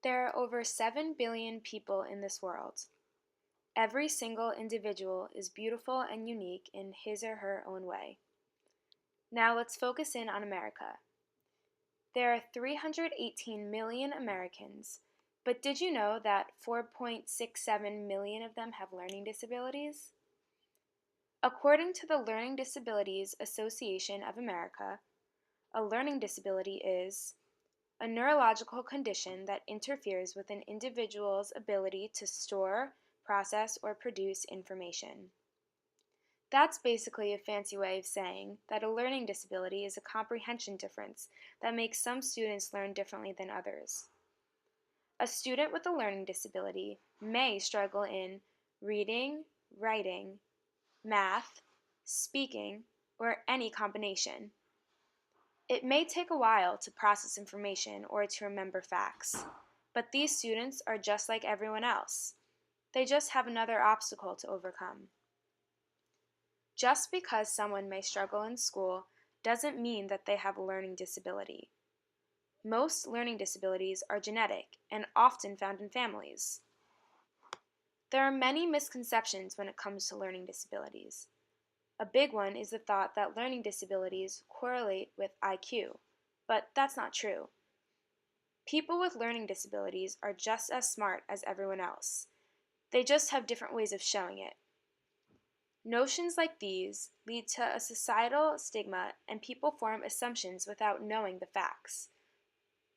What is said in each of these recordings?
There are over 7 billion people in this world. Every single individual is beautiful and unique in his or her own way. Now let's focus in on America. There are 318 million Americans, but did you know that 4.67 million of them have learning disabilities? According to the Learning Disabilities Association of America, a learning disability is a neurological condition that interferes with an individual's ability to store, process, or produce information. That's basically a fancy way of saying that a learning disability is a comprehension difference that makes some students learn differently than others. A student with a learning disability may struggle in reading, writing, math, speaking, or any combination. It may take a while to process information or to remember facts, but these students are just like everyone else. They just have another obstacle to overcome. Just because someone may struggle in school doesn't mean that they have a learning disability. Most learning disabilities are genetic and often found in families. There are many misconceptions when it comes to learning disabilities. A big one is the thought that learning disabilities correlate with IQ, but that's not true. People with learning disabilities are just as smart as everyone else. They just have different ways of showing it. Notions like these lead to a societal stigma, and people form assumptions without knowing the facts.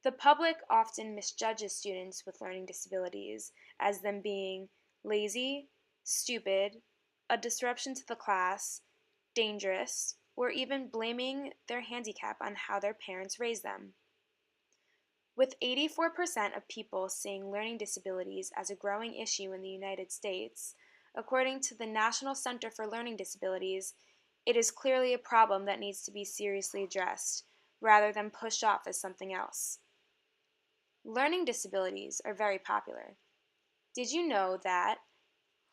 The public often misjudges students with learning disabilities as them being lazy, stupid, a disruption to the class, dangerous, or even blaming their handicap on how their parents raised them. With 84% of people seeing learning disabilities as a growing issue in the United States, according to the National Center for Learning Disabilities, it is clearly a problem that needs to be seriously addressed, rather than pushed off as something else. Learning disabilities are very popular. Did you know that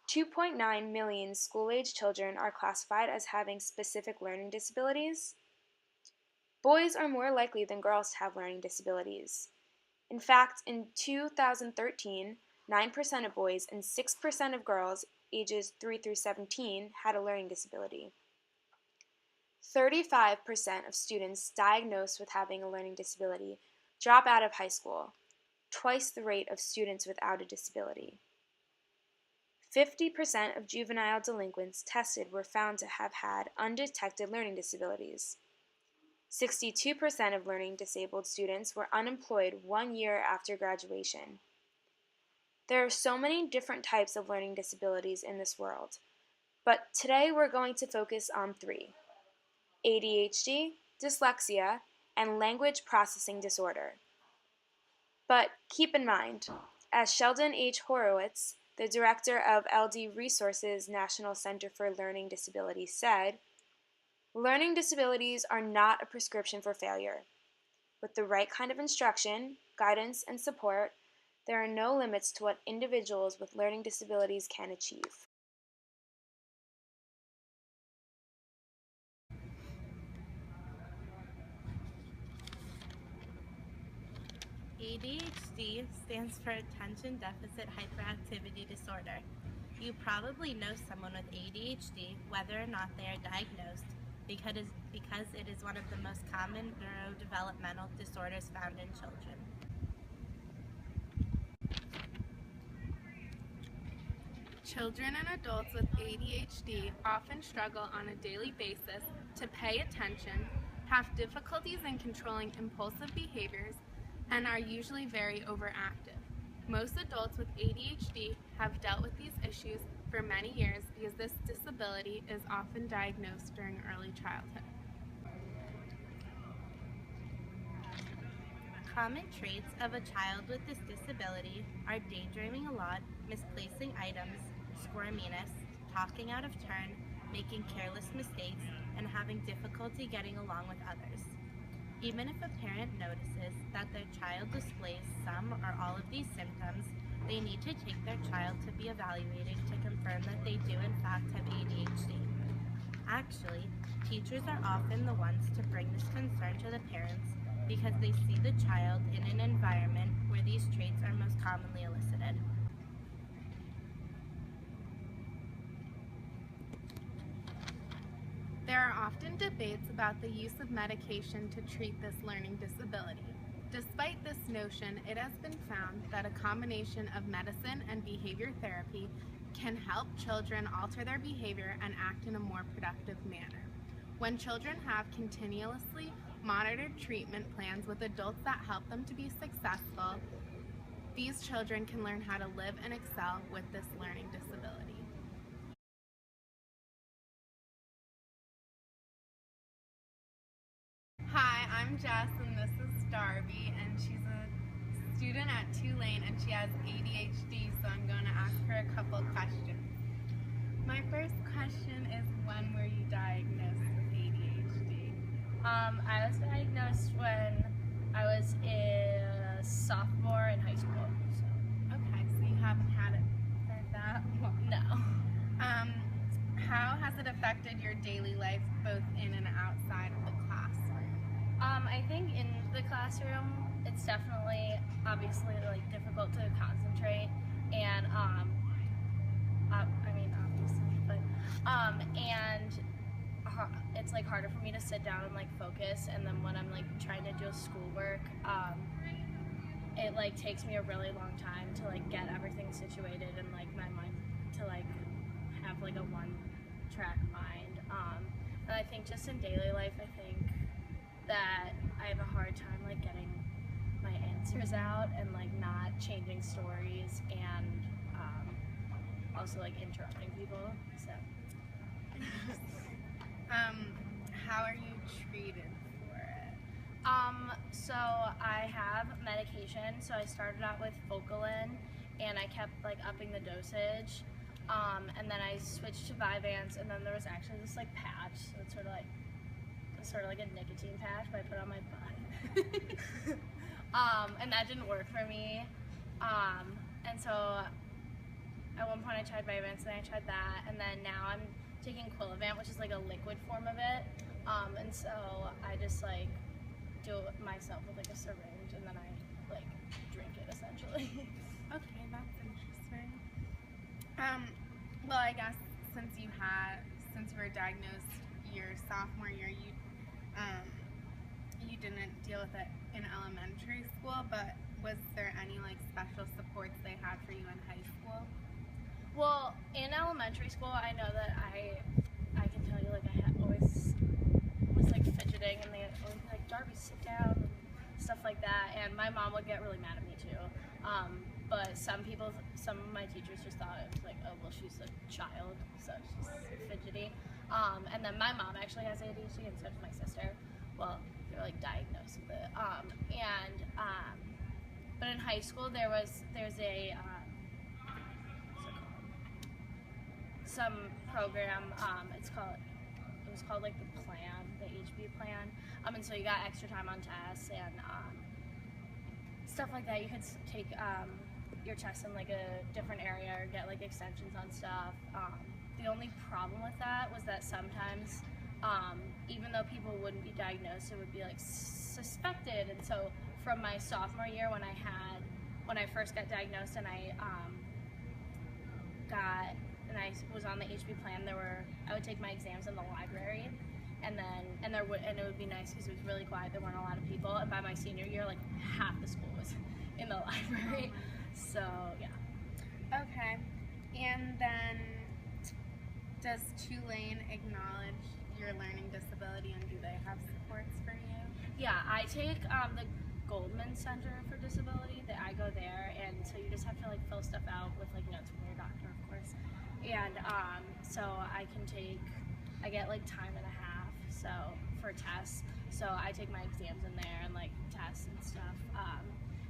2.9 million school-age children are classified as having specific learning disabilities? Boys are more likely than girls to have learning disabilities. In fact, in 2013, 9% of boys and 6% of girls ages 3 through 17 had a learning disability. 35% of students diagnosed with having a learning disability drop out of high school, twice the rate of students without a disability. 50% of juvenile delinquents tested were found to have had undetected learning disabilities. 62% of learning disabled students were unemployed 1 year after graduation. There are so many different types of learning disabilities in this world, but today we're going to focus on 3: ADHD, dyslexia, and language processing disorder. But keep in mind, as Sheldon H. Horowitz, the director of LD Resources National Center for Learning Disabilities, said, "Learning disabilities are not a prescription for failure. With the right kind of instruction, guidance, and support, there are no limits to what individuals with learning disabilities can achieve." ADHD stands for Attention Deficit Hyperactivity Disorder. You probably know someone with ADHD, whether or not they are diagnosed, because it is one of the most common neurodevelopmental disorders found in children. Children and adults with ADHD often struggle on a daily basis to pay attention, have difficulties in controlling impulsive behaviors, and are usually very overactive. Most adults with ADHD have dealt with these issues for many years because this disability is often diagnosed during early childhood. Common traits of a child with this disability are daydreaming a lot, misplacing items, squirminess, talking out of turn, making careless mistakes, and having difficulty getting along with others. Even if a parent notices that their child displays some or all of these symptoms, they need to take their child to be evaluated to confirm that they do in fact have ADHD. Actually, teachers are often the ones to bring this concern to the parents because they see the child in an environment where these traits are most commonly elicited. There are often debates about the use of medication to treat this learning disability. Despite this notion, it has been found that a combination of medicine and behavior therapy can help children alter their behavior and act in a more productive manner. When children have continuously monitored treatment plans with adults that help them to be successful, these children can learn how to live and excel with this learning disability. Hi, I'm Jess and this is Darby, and she's a student at Tulane and she has ADHD, so I'm going to ask her a couple questions. My first question is, when were you diagnosed with ADHD? I was diagnosed when I was a sophomore in high school. Okay, so you haven't had it for that long. No. How has it affected your daily life, both in and outside of the classroom? I think in the classroom, it's definitely obviously like difficult to concentrate, and it's like harder for me to sit down and like focus. And then when I'm like trying to do schoolwork, it like takes me a really long time to like get everything situated and like my mind to like have like a one-track mind. And I think just in daily life, I think that I have a hard time like getting my answers out and like not changing stories, and also like interrupting people. So how are you treated for it? So I have medication. So I started out with Focalin, and I kept like upping the dosage. And then I switched to Vyvanse, and then there was actually this like patch. So it's sort of like a nicotine patch, but I put on my butt. And that didn't work for me. And so at one point I tried Vyvanse, then I tried that, and then now I'm taking Quillavant, which is like a liquid form of it. And so I just like do it myself with like a syringe, and then I like drink it essentially. Okay, that's interesting. Well, I guess since you were diagnosed your sophomore year, you didn't deal with it in elementary school, but was there any like special supports they had for you in high school? Well, in elementary school, I know that I can tell you like I always was like fidgeting, and they always be like, Darby, sit down, and stuff like that. And my mom would get really mad at me too. But some of my teachers just thought it was like, oh well, she's a child, so she's fidgety. And then my mom actually has ADHD, and so does my sister. Well, they're like diagnosed with it. But in high school there's a some program. It was called like the plan, the HB plan. And so you got extra time on tests and stuff like that. You could take your tests in like a different area or get like extensions on stuff. The only problem with that was that sometimes, even though people wouldn't be diagnosed, it would be like suspected. And so from my sophomore year, when I first got diagnosed and I was on the HB plan, I would take my exams in the library, and it would be nice because it was really quiet. There weren't a lot of people, and by my senior year, like half the school was in the library. So yeah. Okay, and then does Tulane acknowledge your learning disability, and do they have supports for you? Yeah, I take the Goldman Center for Disability. I go there, and so you just have to like fill stuff out with like notes from your doctor, of course. And so I get like time and a half so for tests. So I take my exams in there and like tests and stuff.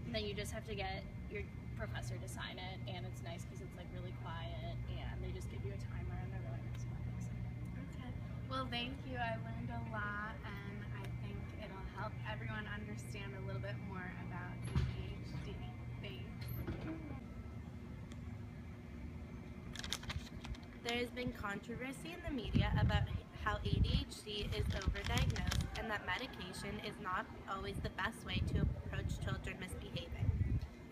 And then you just have to get your professor to sign it, and it's nice because it's like really quiet, and they just give you a timer, and they're really nice about it. Okay. Well, thank you. I learned a lot, and I think it'll help everyone understand a little bit more about ADHD. Thanks. There has been controversy in the media about how ADHD is overdiagnosed and that medication is not always the best way to approach children misbehaving.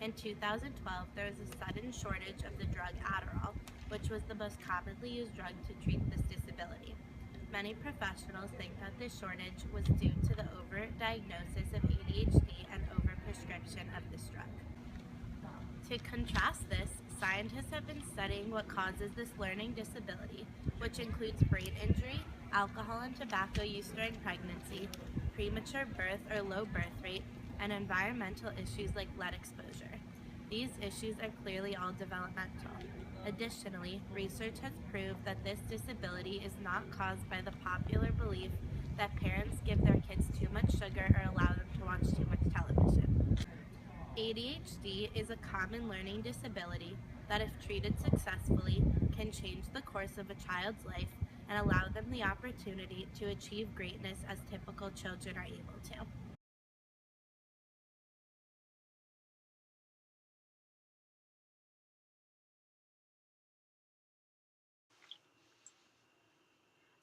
In 2012, there was a sudden shortage of the drug Adderall, which was the most commonly used drug to treat this disability. Many professionals think that this shortage was due to the overdiagnosis of ADHD and overprescription of this drug. To contrast this, scientists have been studying what causes this learning disability, which includes brain injury, alcohol and tobacco use during pregnancy, premature birth or low birth rate, and environmental issues like lead exposure. These issues are clearly all developmental. Additionally, research has proved that this disability is not caused by the popular belief that parents give their kids too much sugar or allow them to watch too much television. ADHD is a common learning disability that, if treated successfully, can change the course of a child's life and allow them the opportunity to achieve greatness as typical children are able to.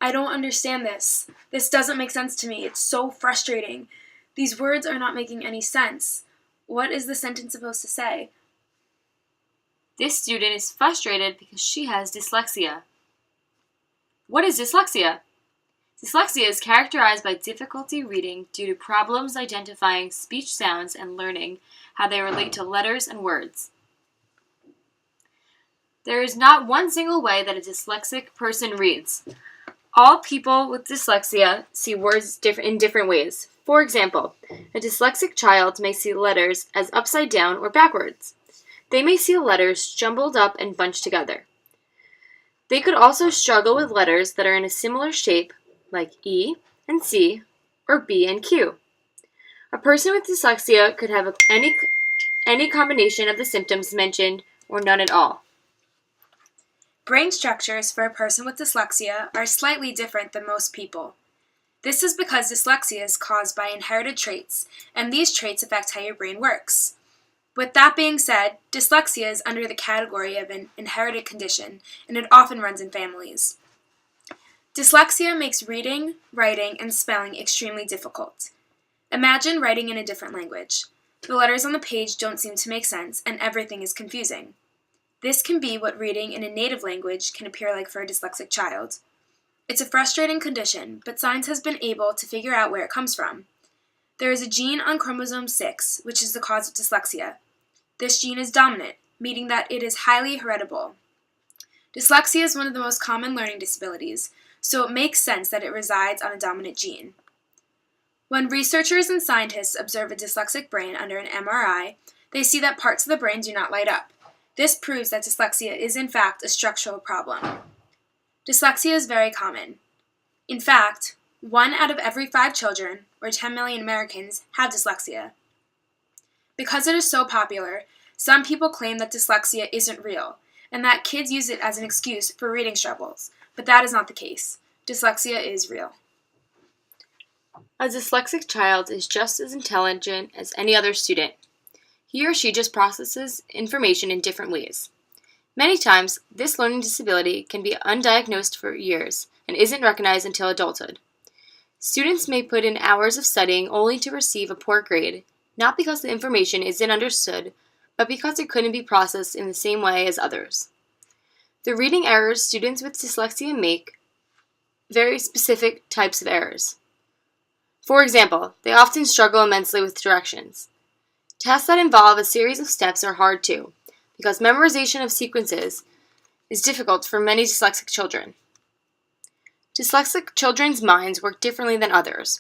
I don't understand this. This doesn't make sense to me. It's so frustrating. These words are not making any sense. What is the sentence supposed to say? This student is frustrated because she has dyslexia. What is dyslexia? Dyslexia is characterized by difficulty reading due to problems identifying speech sounds and learning how they relate to letters and words. There is not one single way that a dyslexic person reads. All people with dyslexia see words in different ways. For example, a dyslexic child may see letters as upside down or backwards. They may see letters jumbled up and bunched together. They could also struggle with letters that are in a similar shape, like E and C, or B and Q. A person with dyslexia could have any combination of the symptoms mentioned or none at all. Brain structures for a person with dyslexia are slightly different than most people. This is because dyslexia is caused by inherited traits, and these traits affect how your brain works. With that being said, dyslexia is under the category of an inherited condition, and it often runs in families. Dyslexia makes reading, writing, and spelling extremely difficult. Imagine writing in a different language. The letters on the page don't seem to make sense, and everything is confusing. This can be what reading in a native language can appear like for a dyslexic child. It's a frustrating condition, but science has been able to figure out where it comes from. There is a gene on chromosome 6, which is the cause of dyslexia. This gene is dominant, meaning that it is highly heritable. Dyslexia is one of the most common learning disabilities, so it makes sense that it resides on a dominant gene. When researchers and scientists observe a dyslexic brain under an MRI, they see that parts of the brain do not light up. This proves that dyslexia is in fact a structural problem. Dyslexia is very common. In fact, 1 out of every 5 children, or 10 million Americans, have dyslexia. Because it is so popular, some people claim that dyslexia isn't real, and that kids use it as an excuse for reading struggles, but that is not the case. Dyslexia is real. A dyslexic child is just as intelligent as any other student. He or she just processes information in different ways. Many times, this learning disability can be undiagnosed for years and isn't recognized until adulthood. Students may put in hours of studying only to receive a poor grade, not because the information isn't understood, but because it couldn't be processed in the same way as others. The reading errors students with dyslexia make very specific types of errors. For example, they often struggle immensely with directions. Tasks that involve a series of steps are hard too, because memorization of sequences is difficult for many dyslexic children. Dyslexic children's minds work differently than others,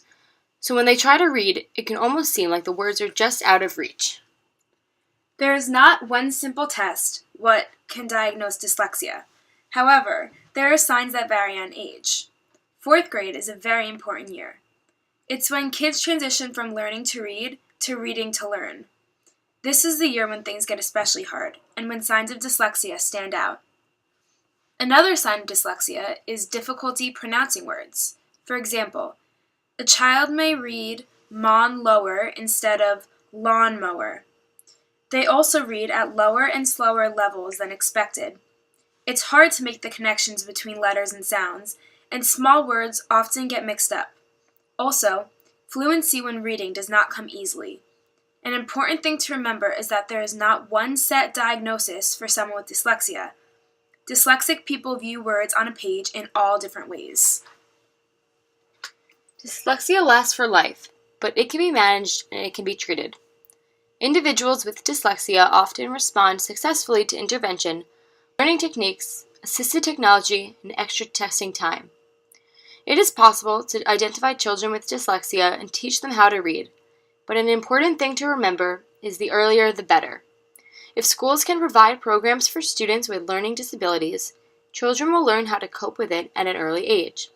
so when they try to read, it can almost seem like the words are just out of reach. There is not one simple test what can diagnose dyslexia. However, there are signs that vary on age. 4th grade is a very important year. It's when kids transition from learning to read to reading to learn. This is the year when things get especially hard, and when signs of dyslexia stand out. Another sign of dyslexia is difficulty pronouncing words. For example, a child may read lawn lower instead of lawnmower. They also read at lower and slower levels than expected. It's hard to make the connections between letters and sounds, and small words often get mixed up. Also, fluency when reading does not come easily. An important thing to remember is that there is not one set diagnosis for someone with dyslexia. Dyslexic people view words on a page in all different ways. Dyslexia lasts for life, but it can be managed and it can be treated. Individuals with dyslexia often respond successfully to intervention, learning techniques, assistive technology, and extra testing time. It is possible to identify children with dyslexia and teach them how to read, but an important thing to remember is the earlier the better. If schools can provide programs for students with learning disabilities, children will learn how to cope with it at an early age.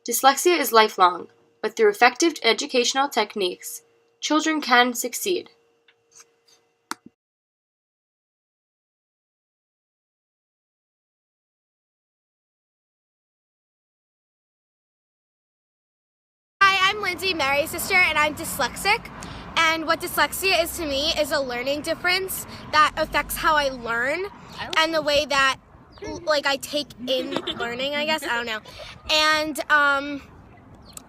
Dyslexia is lifelong, but through effective educational techniques, children can succeed. Hi, I'm Lindsay, Mary's sister, and I'm dyslexic. And what dyslexia is to me is a learning difference that affects how I learn and the way that I take in learning, I guess. I don't know. And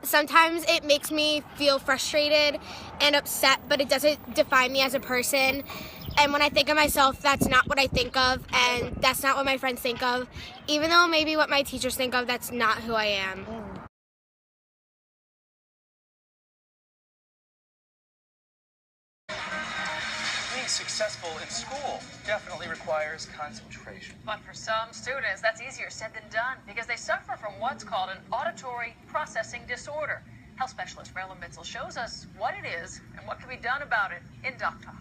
sometimes it makes me feel frustrated and upset, but it doesn't define me as a person. And when I think of myself, that's not what I think of, and that's not what my friends think of. Even though maybe what my teachers think of, that's not who I am. Being successful in school definitely requires concentration. But for some students, that's easier said than done because they suffer from what's called an auditory processing disorder. Health specialist Marilyn Mitzel shows us what it is and what can be done about it in Doc Talk.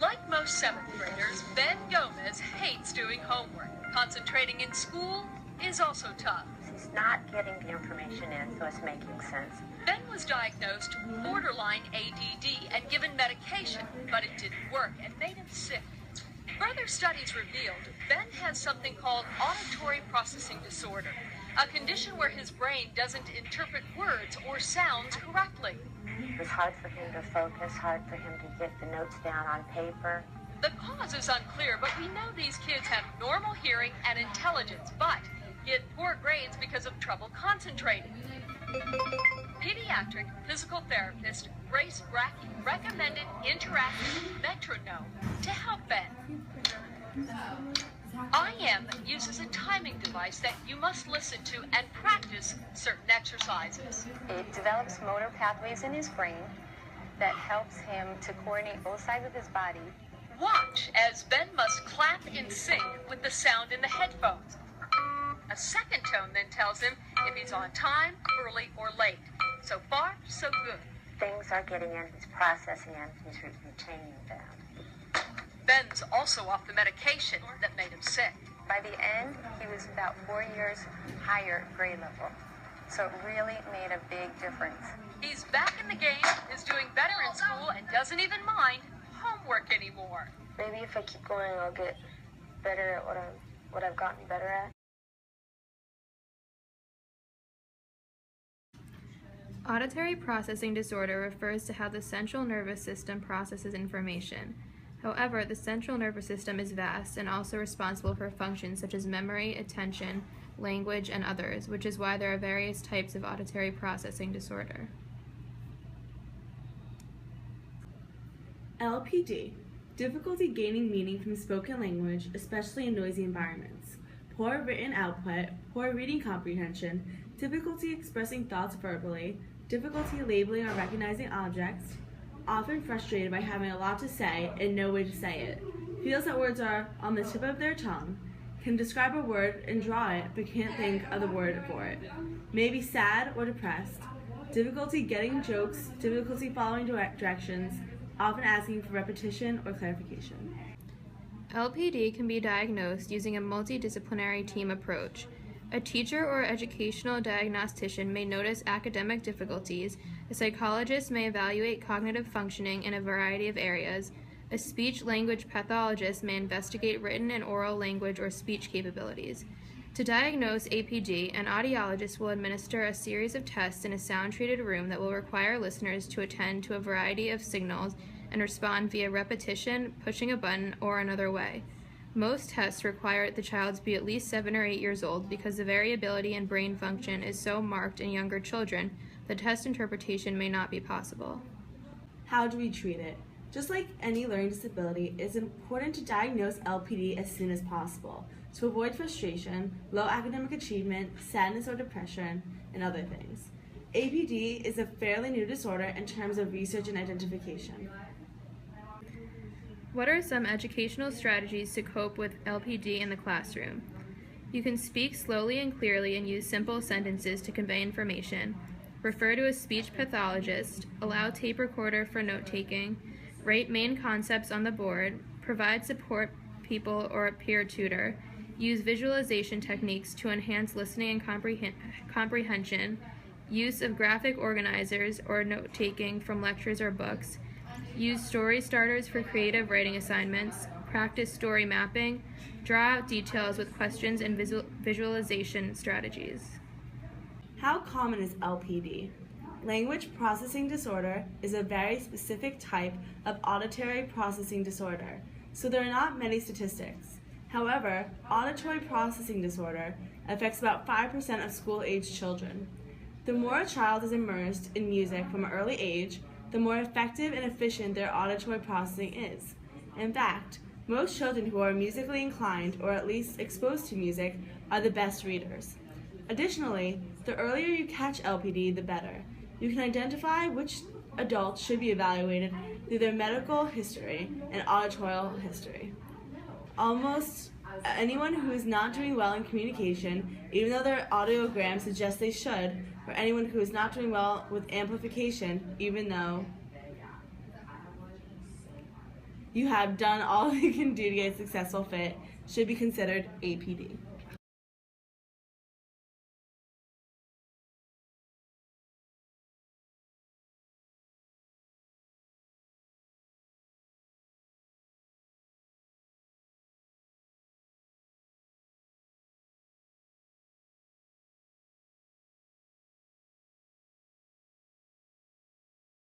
Like most 7th graders, Ben Gomez hates doing homework. Concentrating in school is also tough. He's not getting the information in, so it's making sense. Ben was diagnosed with borderline ADD and given medication, but it didn't work and made him sick. Further studies revealed Ben has something called auditory processing disorder, a condition where his brain doesn't interpret words or sounds correctly. It was hard for him to focus, hard for him to get the notes down on paper. The cause is unclear, but we know these kids have normal hearing and intelligence, but get poor grades because of trouble concentrating. Pediatric physical therapist Grace Brackey recommended interactive metronome to help Ben. IM uses a timing device that you must listen to and practice certain exercises. It develops motor pathways in his brain that helps him to coordinate both sides of his body. Watch as Ben must clap in sync with the sound in the headphones. A second tone then tells him if he's on time, early, or late. So far, so good. Things are getting in, he's processing and he's retaining that. Ben's also off the medication that made him sick. By the end, he was about 4 years higher grade level. So it really made a big difference. He's back in the game, is doing better in school, and doesn't even mind homework anymore. Maybe if I keep going, I'll get better at what I've gotten better at. Auditory processing disorder refers to how the central nervous system processes information. However, the central nervous system is vast and also responsible for functions such as memory, attention, language, and others, which is why there are various types of auditory processing disorder. LPD. Difficulty gaining meaning from spoken language, especially in noisy environments. Poor written output, poor reading comprehension, difficulty expressing thoughts verbally, difficulty labeling or recognizing objects, often frustrated by having a lot to say and no way to say it, feels that words are on the tip of their tongue, can describe a word and draw it but can't think of the word for it, may be sad or depressed, difficulty getting jokes, difficulty following directions, often asking for repetition or clarification. LPD can be diagnosed using a multidisciplinary team approach. A teacher or educational diagnostician may notice academic difficulties, a psychologist may evaluate cognitive functioning in a variety of areas, a speech-language pathologist may investigate written and oral language or speech capabilities. To diagnose APD, an audiologist will administer a series of tests in a sound-treated room that will require listeners to attend to a variety of signals and respond via repetition, pushing a button, or another way. Most tests require the child to be at least 7 or 8 years old because the variability in brain function is so marked in younger children that test interpretation may not be possible. How do we treat it? Just like any learning disability, it is important to diagnose LPD as soon as possible to avoid frustration, low academic achievement, sadness or depression, and other things. APD is a fairly new disorder in terms of research and identification. What are some educational strategies to cope with LPD in the classroom? You can speak slowly and clearly and use simple sentences to convey information. Refer to a speech pathologist, allow tape recorder for note-taking, write main concepts on the board, provide support people or a peer tutor, use visualization techniques to enhance listening and comprehension, use of graphic organizers or note-taking from lectures or books, use story starters for creative writing assignments, practice story mapping, draw out details with questions and visualization strategies. How common is LPD? Language processing disorder is a very specific type of auditory processing disorder, so there are not many statistics. However, auditory processing disorder affects about 5% of school-aged children. The more a child is immersed in music from an early age, the more effective and efficient their auditory processing is. In fact, most children who are musically inclined or at least exposed to music are the best readers. Additionally, the earlier you catch LPD, the better. You can identify which adults should be evaluated through their medical history and auditorial history. Almost anyone who is not doing well in communication, even though their audiogram suggests they should, or anyone who is not doing well with amplification, even though you have done all you can do to get a successful fit, should be considered APD.